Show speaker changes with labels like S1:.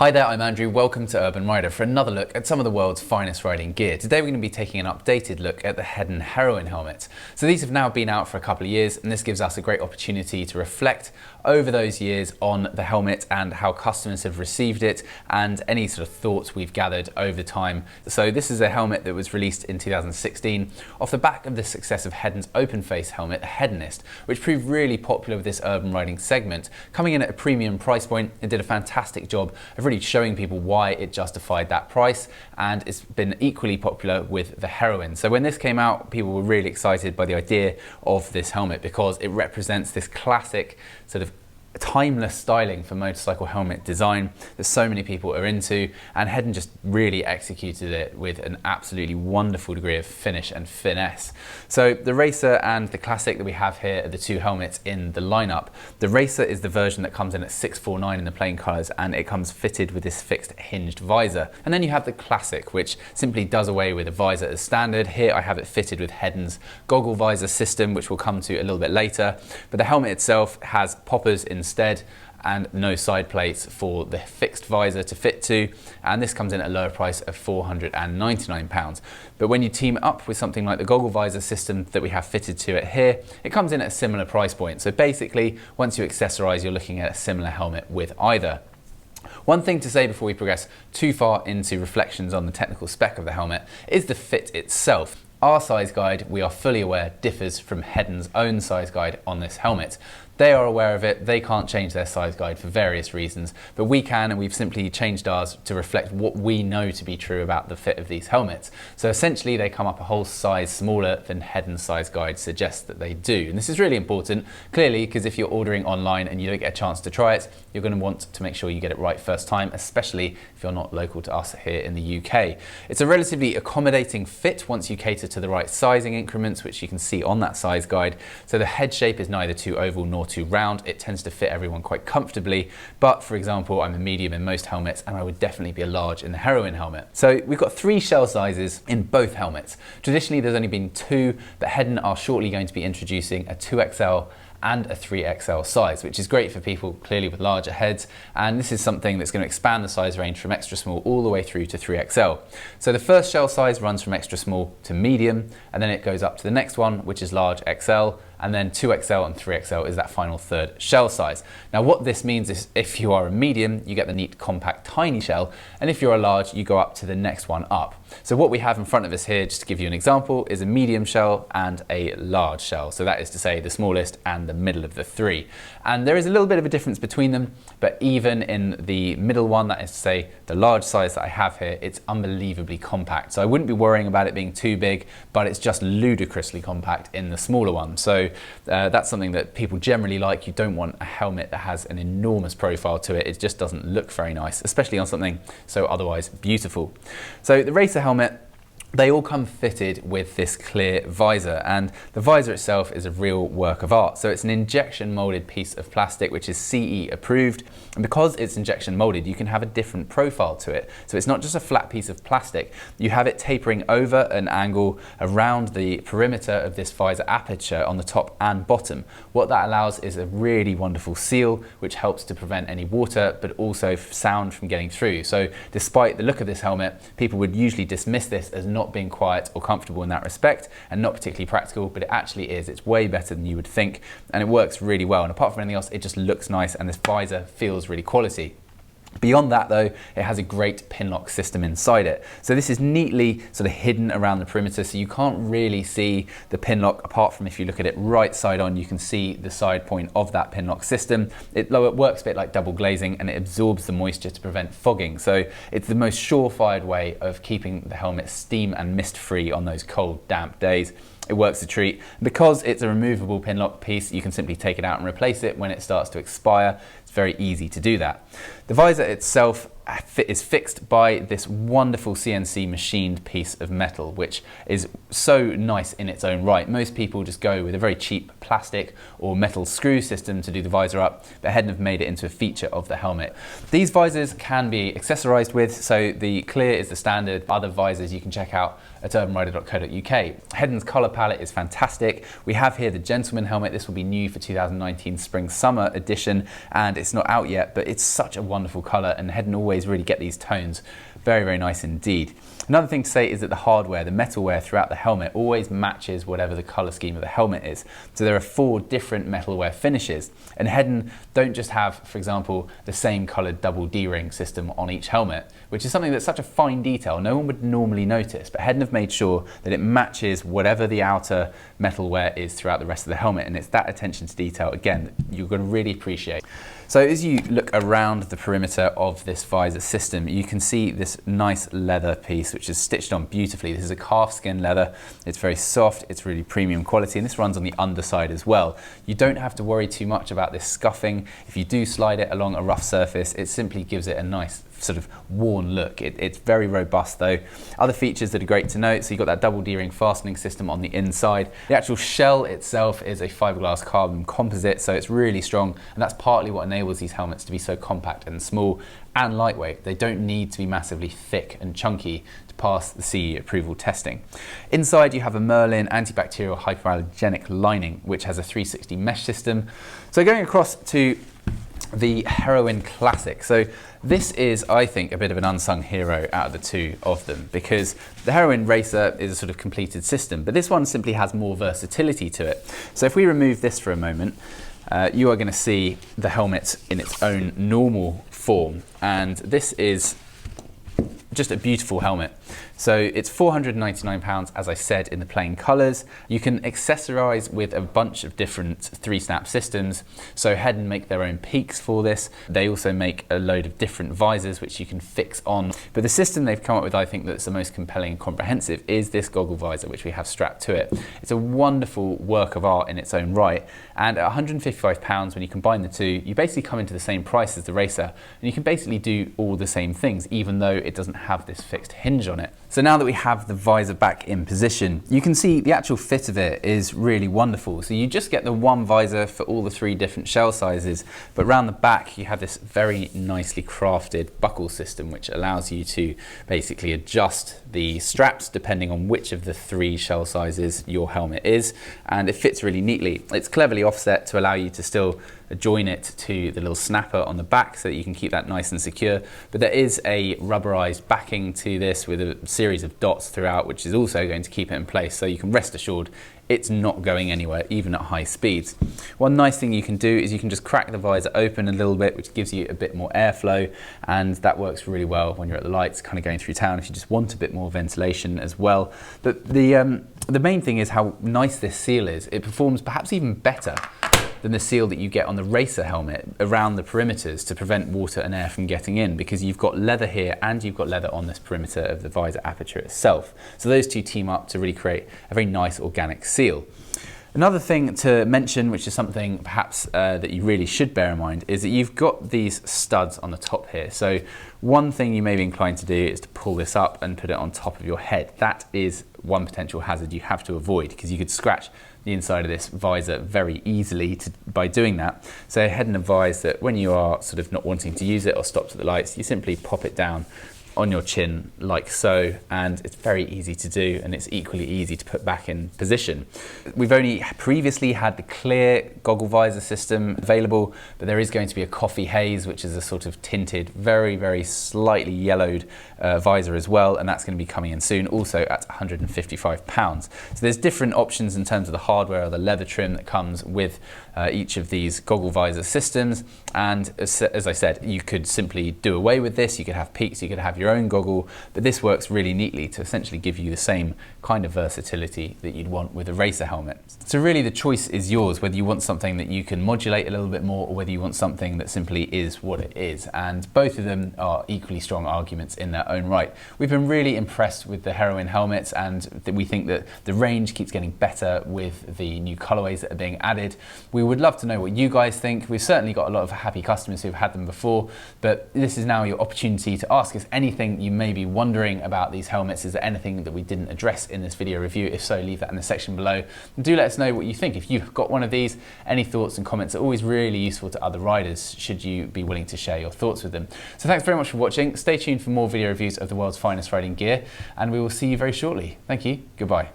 S1: Hi there, I'm Andrew. Welcome to Urban Rider for another look at some of the world's finest riding gear. Today we're going to be taking an updated look at the Hedon Heroine helmet. So these have now been out for a couple of years, and this gives us a great opportunity to reflect over those years on the helmet and how customers have received it and any sort of thoughts we've gathered over time. So this is a helmet that was released in 2016 off the back of the success of Hedon's open face helmet, the Hedonist, which proved really popular with this urban riding segment. Coming in at a premium price point, it did a fantastic job of really showing people why it justified that price, and it's been equally popular with the Heroine. So when this came out, people were really excited by the idea of this helmet because it represents this classic sort of timeless styling for motorcycle helmet design that so many people are into, and Hedon just really executed it with an absolutely wonderful degree of finish and finesse. So the Racer and the Classic that we have here are the two helmets in the lineup. The Racer is the version that comes in at 649 in the plain colours, and it comes fitted with this fixed hinged visor. And then you have the Classic, which simply does away with a visor as standard. Here I have it fitted with Hedon's goggle visor system, which we'll come to a little bit later. But the helmet itself has poppers instead and no side plates for the fixed visor to fit to, and this comes in at a lower price of £499. But when you team up with something like the goggle visor system that we have fitted to it here, it comes in at a similar price point. So basically, once you accessorize, you're looking at a similar helmet with either. One thing to say before we progress too far into reflections on the technical spec of the helmet is the fit itself. Our size guide, we are fully aware, differs from Hedon's own size guide on this helmet. They are aware of it, they can't change their size guide for various reasons, but we can, and we've simply changed ours to reflect what we know to be true about the fit of these helmets. So essentially they come up a whole size smaller than Hedon's size guide suggests that they do. And this is really important, clearly, because if you're ordering online and you don't get a chance to try it, you're going to want to make sure you get it right first time, especially if you're not local to us here in the UK. It's a relatively accommodating fit once you cater to the right sizing increments, which you can see on that size guide. So the head shape is neither too oval nor too round. It tends to fit everyone quite comfortably, but for example, I'm a medium in most helmets and I would definitely be a large in the Heroine helmet. So we've got 3 shell sizes in both helmets. Traditionally there's only been 2, but Hedon are shortly going to be introducing a 2XL and a 3XL size, which is great for people clearly with larger heads, and this is something that's going to expand the size range from extra small all the way through to 3XL. So the first shell size runs from extra small to medium, and then it goes up to the next one, which is large XL, and then 2XL and 3XL is that final third shell size. Now what this means is if you are a medium, you get the neat, compact, tiny shell, and if you're a large, you go up to the next one up. So what we have in front of us here, just to give you an example, is a medium shell and a large shell. So that is to say the smallest and the middle of the 3. And there is a little bit of a difference between them, but even in the middle one, that is to say the large size that I have here, it's unbelievably compact. So I wouldn't be worrying about it being too big, but it's just ludicrously compact in the smaller one. So that's something that people generally like. You don't want a helmet that has an enormous profile to it. It just doesn't look very nice, especially on something so otherwise beautiful. So the Racer helmet, they all come fitted with this clear visor, and the visor itself is a real work of art. So it's an injection molded piece of plastic which is CE approved, and because it's injection molded you can have a different profile to it. So it's not just a flat piece of plastic, you have it tapering over an angle around the perimeter of this visor aperture on the top and bottom. What that allows is a really wonderful seal which helps to prevent any water but also sound from getting through. So despite the look of this helmet, people would usually dismiss this as not being quiet or comfortable in that respect and not particularly practical, but it actually is. It's way better than you would think, and it works really well, and apart from anything else, it just looks nice and this visor feels really quality. Beyond that though, it has a great pin lock system inside it. So this is neatly sort of hidden around the perimeter, so you can't really see the pin lock apart from if you look at it right side on, you can see the side point of that pin lock system. It works a bit like double glazing, and it absorbs the moisture to prevent fogging. So it's the most surefire way of keeping the helmet steam and mist free on those cold, damp days. It works a treat. Because it's a removable pin lock piece, you can simply take it out and replace it when it starts to expire. It's very easy to do that. The visor itself is fixed by this wonderful CNC machined piece of metal, which is so nice in its own right. Most people just go with a very cheap plastic or metal screw system to do the visor up, but Hedon have made it into a feature of the helmet. These visors can be accessorized with, so the clear is the standard. Other visors you can check out at urbanrider.co.uk. Hedon's colour palette is fantastic. We have here the gentleman helmet. This will be new for 2019 spring-summer edition, and it's not out yet, but it's such a wonderful colour, and Hedon always really get these tones very, very nice indeed. Another thing to say is that the hardware, the metalware throughout the helmet always matches whatever the colour scheme of the helmet is. So there are 4 different metalware finishes, and Hedon don't just have, for example, the same coloured double D-ring system on each helmet, which is something that's such a fine detail no one would normally notice, but Hedon have made sure that it matches whatever the outer metalware is throughout the rest of the helmet, and it's that attention to detail, again, that you're going to really appreciate. So as you look around the perimeter of this visor system, you can see this nice leather piece which is stitched on beautifully. This is a calfskin leather. It's very soft, it's really premium quality, and this runs on the underside as well. You don't have to worry too much about this scuffing. If you do slide it along a rough surface, it simply gives it a nice sort of worn look. It's very robust though. Other features that are great to note, so you've got that double D-ring fastening system on the inside. The actual shell itself is a fiberglass carbon composite, so it's really strong, and that's partly what enables these helmets to be so compact and small and lightweight. They don't need to be massively thick and chunky to pass the CE approval testing. Inside you have a Merlin antibacterial hypoallergenic lining which has a 360 mesh system. So going across to the Heroine Classic. So this is, I think, a bit of an unsung hero out of the 2 of them, because the Heroine Racer is a sort of completed system, but this one simply has more versatility to it. So if we remove this for a moment, you are going to see the helmet in its own normal form, and this is just a beautiful helmet. So it's £499, as I said, in the plain colours. You can accessorise with a bunch of different 3-snap systems. So Hedon make their own peaks for this. They also make a load of different visors which you can fix on. But the system they've come up with, I think, that's the most compelling and comprehensive is this goggle visor which we have strapped to it. It's a wonderful work of art in its own right, and at £155 when you combine the 2, you basically come into the same price as the Racer, and you can basically do all the same things even though it doesn't have this fixed hinge on it. So now that we have the visor back in position, you can see the actual fit of it is really wonderful. So you just get the one visor for all the 3 different shell sizes, but around the back you have this very nicely crafted buckle system which allows you to basically adjust the straps depending on which of the 3 shell sizes your helmet is, and it fits really neatly. It's cleverly offset to allow you to still join it to the little snapper on the back so that you can keep that nice and secure, but there is a rubberized backing to this with a series of dots throughout which is also going to keep it in place, so you can rest assured it's not going anywhere even at high speeds. One nice thing you can do is you can just crack the visor open a little bit, which gives you a bit more airflow, and that works really well when you're at the lights kind of going through town if you just want a bit more ventilation as well. But the main thing is how nice this seal is. It performs perhaps even better than the seal that you get on the Racer helmet around the perimeters to prevent water and air from getting in, because you've got leather here and you've got leather on this perimeter of the visor aperture itself. So those 2 team up to really create a very nice organic seal. Another thing to mention, which is something perhaps that you really should bear in mind, is that you've got these studs on the top here. So one thing you may be inclined to do is to pull this up and put it on top of your head. That is one potential hazard you have to avoid, because you could scratch the inside of this visor very easily by doing that. So Hedon advise that when you are sort of not wanting to use it or stopped at the lights, you simply pop it down on your chin like so, and it's very easy to do, and it's equally easy to put back in position. We've only previously had the clear goggle visor system available, but there is going to be a coffee haze, which is a sort of tinted, very, very slightly yellowed visor as well, and that's going to be coming in soon, also at £155. So there's different options in terms of the hardware or the leather trim that comes with each of these goggle visor systems, and as I said, you could simply do away with this. You could have peaks, you could have your own goggle, but this works really neatly to essentially give you the same kind of versatility that you'd want with a Racer helmet. So really the choice is yours, whether you want something that you can modulate a little bit more or whether you want something that simply is what it is, and both of them are equally strong arguments in their own right. We've been really impressed with the Heroine helmets, and we think that the range keeps getting better with the new colorways that are being added. We would love to know what you guys think. We've certainly got a lot of happy customers who've had them before, but this is now your opportunity to ask us anything you may be wondering about these helmets. Is there anything that we didn't address in this video review? If so, leave that in the section below. And do let us know what you think. If you've got one of these, any thoughts and comments are always really useful to other riders, should you be willing to share your thoughts with them. So thanks very much for watching. Stay tuned for more video reviews of the world's finest riding gear, and we will see you very shortly. Thank you. Goodbye.